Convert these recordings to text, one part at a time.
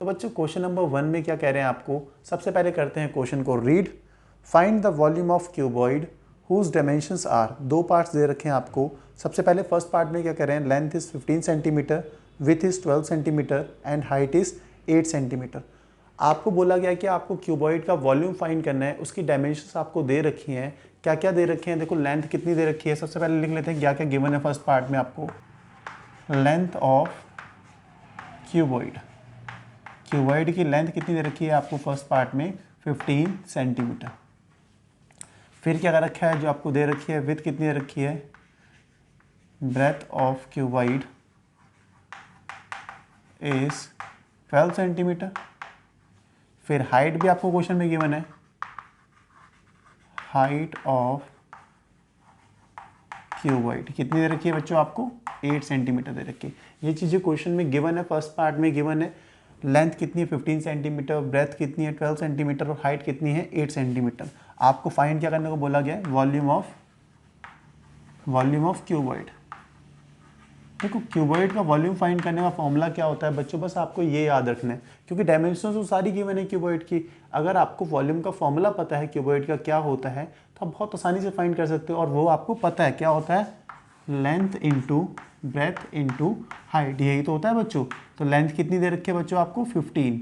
तो बच्चों question number 1 में क्या कह रहे हैं आपको, सबसे पहले करते हैं क्वेश्चन को read. Find the volume of cuboid whose dimensions are. दो पार्ट्स दे रखे हैं आपको। सबसे पहले फर्स्ट पार्ट में क्या कह रहे हैं, length is 15 centimetre, with is 12 centimetre and height is 8 centimetre. आपको बोला गया कि आपको क्यूबॉइड का वॉल्यूम फाइंड करना है, उसकी डायमेंशंस आपको दे रखी हैं। क्या क्या दे रखे हैं, देखो लेंथ कितनी दे रखी है, सबसे पहले लिख लेते हैं क्या क्या गिवन है फर्स्ट पार्ट में आपको। लेंथ ऑफ क्यूबॉइड, क्यूबॉइड की लेंथ कितनी दे रखी है आपको फर्स्ट पार्ट में, 15 सेंटीमीटर। फिर क्या कर रखा है जो आपको दे रखी है, विथ कितनी दे रखी है, breadth of cuboid is 12 centimetre. फिर हाइट भी आपको क्वेश्चन में गिवन है, हाइट ऑफ क्यूबॉइड कितनी दे रखी है बच्चों आपको, 8 सेंटीमीटर दे रखी है। ये चीज़ें क्वेश्चन में गिवन है, फर्स्ट पार्ट में गिवन है। लेंथ कितनी है 15 सेंटीमीटर, ब्रेथ कितनी है 12 सेंटीमीटर और हाइट कितनी है 8 सेंटीमीटर। आपको फाइंड क्या करने को बोला गया है, वॉल्यूम ऑफ क्यूबॉइड। देखो क्यूबॉइड का वॉल्यूम फाइंड करने का फॉर्मूला क्या होता है बच्चों, बस आपको ये याद रखना है, क्योंकि डायमेंशंस तो सारी गिवन है क्यूबॉइड की। अगर आपको वॉल्यूम का फॉर्मूला पता है क्यूबॉइड का क्या होता है तो आप बहुत आसानी से फाइंड कर सकते हो। और वो आपको पता है क्या होता है, length into breadth into height, यही तो होता है बच्चों। तो लेंथ कितनी दे रखी है बच्चों आपको 15,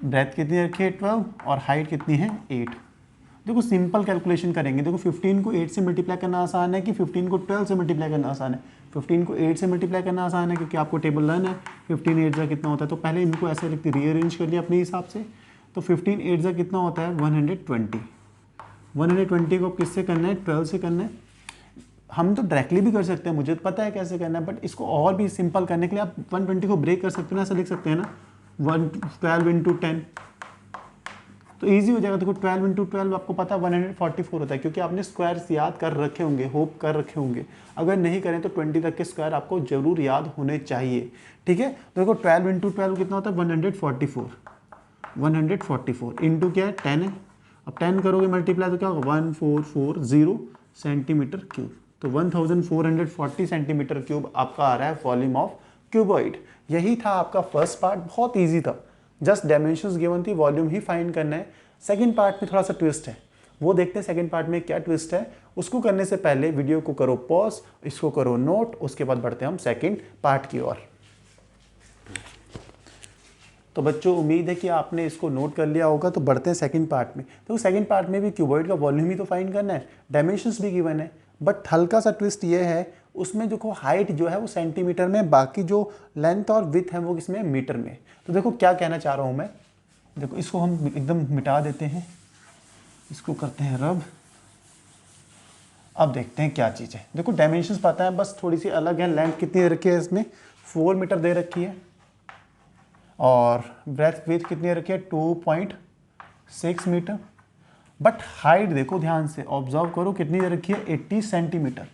ब्रेथ कितनी दे रखी है 12 और हाइट कितनी है 8। देखो सिंपल कैलकुलेशन करेंगे, देखो 15 को 8 से मल्टीप्लाई करना आसान है कि 15 को 12 से मल्टीप्लाई करना आसान है। 15 को 8 से मल्टीप्लाई करना आसान है क्योंकि आपको टेबल लर्न है 15 8 जा कितना होता है। तो पहले इनको ऐसे लिखते रीअरेंज कर लिया अपने हिसाब से। तो 15 8 जा कितना होता है 120। 120 को किससे करना है, 12 से करना है। हम तो डायरेक्टली भी कर सकते हैं, मुझे तो पता है कैसे करना है, बट इसको और भी सिंपल करने के लिए आप 120 को ब्रेक कर सकते हो ना, ऐसा लिख सकते हैं ना 12 इंटू 10, तो ईजी हो जाएगा। देखो 12 इंटू 12 आपको पता है 144 होता है, क्योंकि आपने स्क्वायर्स याद कर रखे होंगे, होप कर रखे होंगे। अगर नहीं करें तो 20 तक के स्क्वायर आपको जरूर याद होने चाहिए, ठीक है। तो देखो 12 इंटू 12 कितना होता है 144, 144 इंटू क्या है 10 है। अब 10 करोगे मल्टीप्लाई तो क्या होगा 1440 सेंटीमीटर क्यूब। तो 1440 सेंटीमीटर क्यूब आपका आ रहा है वॉल्यूम ऑफ क्यूबॉइड। यही था आपका फर्स्ट पार्ट, बहुत ईजी था, जस्ट डायमेंशंस गिवन थी, वॉल्यूम ही फाइंड करना है। सेकंड पार्ट में थोड़ा सा ट्विस्ट है, वो देखते हैं सेकंड पार्ट में क्या ट्विस्ट है। उसको करने से पहले वीडियो को करो पॉज, इसको करो नोट, उसके बाद बढ़ते हैं हम सेकंड पार्ट की ओर। तो बच्चों उम्मीद है कि आपने इसको नोट कर लिया होगा। तो बढ़ते हैं सेकंड पार्ट में। तो सेकंड पार्ट में भी क्यूबॉइड का वॉल्यूम ही तो फाइंड करना है, डायमेंशंस भी गिवन है, बट हल्का सा ट्विस्ट ये है, उसमें देखो हाइट जो है वो सेंटीमीटर में, बाकी जो लेंथ और विथ है वो किसमें, मीटर में। तो देखो क्या कहना चाह रहा हूँ मैं, देखो इसको हम एकदम मिटा देते हैं, इसको करते हैं रब। अब देखते हैं क्या चीज़ है। देखो डायमेंशंस पता है, बस थोड़ी सी अलग है। लेंथ कितनी दे रखी है इसमें 4 मीटर दे रखी है, और ब्रेथ विथ कितनी दे रखी है 2.6 मीटर। बट हाइट देखो ध्यान से ऑब्जर्व करो कितनी दे रखी है 80 सेंटीमीटर।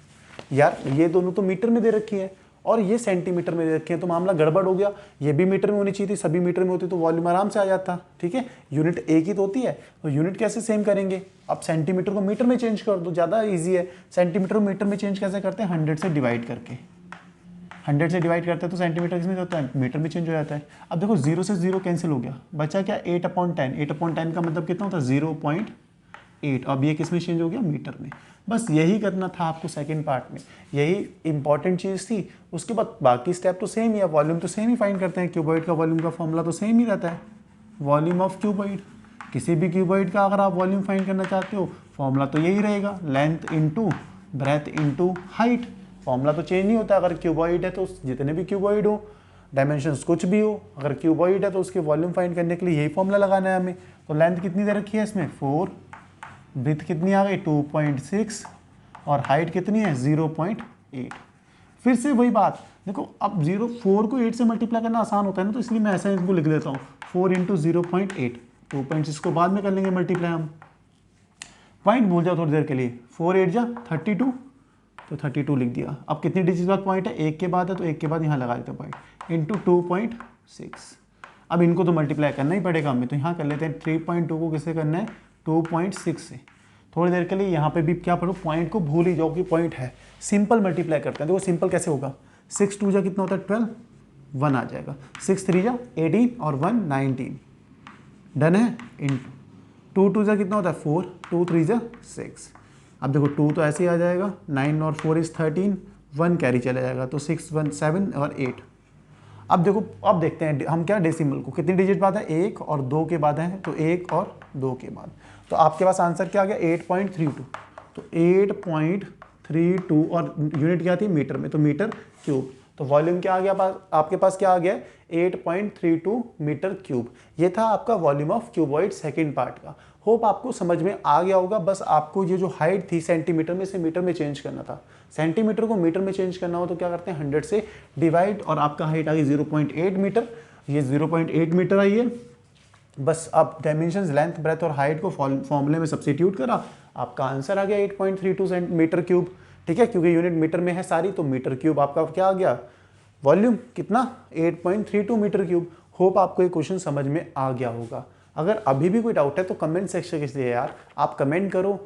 यार ये दोनों तो मीटर में दे रखी है और ये सेंटीमीटर में दे रखी है, तो मामला गड़बड़ हो गया। ये भी मीटर में होनी चाहिए थी, सभी मीटर में होती तो वॉल्यूम आराम से आ जाता, ठीक है। यूनिट एक ही तो होती है, तो यूनिट कैसे सेम करेंगे, अब सेंटीमीटर को मीटर में चेंज कर दो, ज़्यादा ईजी है। सेंटीमीटर को मीटर में चेंज कैसे करते हैं, 100 से डिवाइड करके। 100 से डिवाइड करते हैं तो सेंटीमीटर किसमें होता है, मीटर में चेंज हो जाता है। अब देखो 0 से 0 कैंसिल हो गया, बचा क्या 8/10। 8/10 का मतलब कितना होता है 0.8। अब ये किस में चेंज हो गया, मीटर में। बस यही करना था आपको सेकंड पार्ट में, यही इंपॉर्टेंट चीज़ थी। उसके बाद बाकी स्टेप तो सेम ही है, वॉल्यूम तो सेम ही फाइंड करते हैं। क्यूबॉइड का वॉल्यूम का फॉर्मूला तो सेम ही रहता है, वॉल्यूम ऑफ क्यूबॉइड। किसी भी क्यूबॉइड का अगर आप वॉल्यूम फाइंड करना चाहते हो फॉर्मूला तो यही रहेगा, length into breadth into height. Formula तो चेंज नहीं होता। अगर क्यूबॉइड है तो जितने भी क्यूबॉइड हो, डायमेंशंस कुछ भी हो, अगर क्यूबॉइड है तो उसके वॉल्यूम फाइंड करने के लिए यही फॉर्मूला लगाना है हमें। तो लेंथ कितनी दे रखी है इसमें 4, ब्रेथ कितनी आ गई 2.6 और हाइट कितनी है 0.8। फिर से वही बात, देखो अब 4 को 8 से मल्टीप्लाई करना आसान होता है ना, तो इसलिए मैं ऐसा इनको लिख देता हूँ 4 इंटू 0.8। 2.6 को बाद में कर लेंगे मल्टीप्लाई हम। पॉइंट भूल जाओ थोड़ी देर के लिए, 4 8 जा 32, तो 32 लिख दिया। अब कितनी डिजिट बाद पॉइंट है, एक के बाद है, तो एक के बाद यहाँ लगा देते हैं पॉइंट, इंटू 2.6। अब इनको तो मल्टीप्लाई करना ही पड़ेगा हमें, तो यहाँ कर लेते हैं 3.2 को किससे करना है 2.6 से। थोड़ी देर के लिए यहाँ पे भी क्या पढ़ो, पॉइंट को भूल ही जाओ कि पॉइंट है, सिंपल मल्टीप्लाई करते हैं। देखो सिंपल कैसे होगा, 6 2 जा कितना होता है 12, 1 आ जाएगा। 6 3 जा 18 और 1 19, डन है। इंटू 2 2 जा कितना होता है 4, 2 3 जा 6। अब देखो 2 तो ऐसे ही आ जाएगा, 9 और 4 इज 13, 1 कैरी चला जाएगा तो 6 1 7 और 8। अब देखो, अब देखते हैं हम क्या डेसिमल को कितनी डिजिट बाद है, 1 और 2 के बाद है, तो 1 और 2 के बाद। तो आपके पास आंसर क्या आ गया 8.32। तो 8.32 और यूनिट क्या थी मीटर में, तो मीटर क्यूब। तो वॉल्यूम क्या आ गया आपके पास क्या आ गया 8.32 मीटर क्यूब। ये था आपका volume of cuboid second part का। होप आपको समझ में आ गया होगा। बस आपको ये जो हाइट थी सेंटीमीटर में से मीटर में चेंज करना था। सेंटीमीटर को मीटर में चेंज करना हो तो क्या करते हैं 100 से डिवाइड, और आपका हाइट आ गई 0.8 मीटर। ये 0.8 मीटर आई है। बस अब डायमेंशंस लेंथ ब्रेथ और हाइट को फॉर्मूले में सब्स्टिट्यूट करा, आपका आंसर आ गया 8.32 मीटर क्यूब। ठीक है, क्योंकि यूनिट मीटर में है सारी, तो मीटर क्यूब आपका क्या आ गया, वॉल्यूम कितना 8.32 मीटर क्यूब। होप आपको ये क्वेश्चन समझ में आ गया होगा। अगर अभी भी कोई डाउट है तो कमेंट सेक्शन के लिए यार आप कमेंट करो।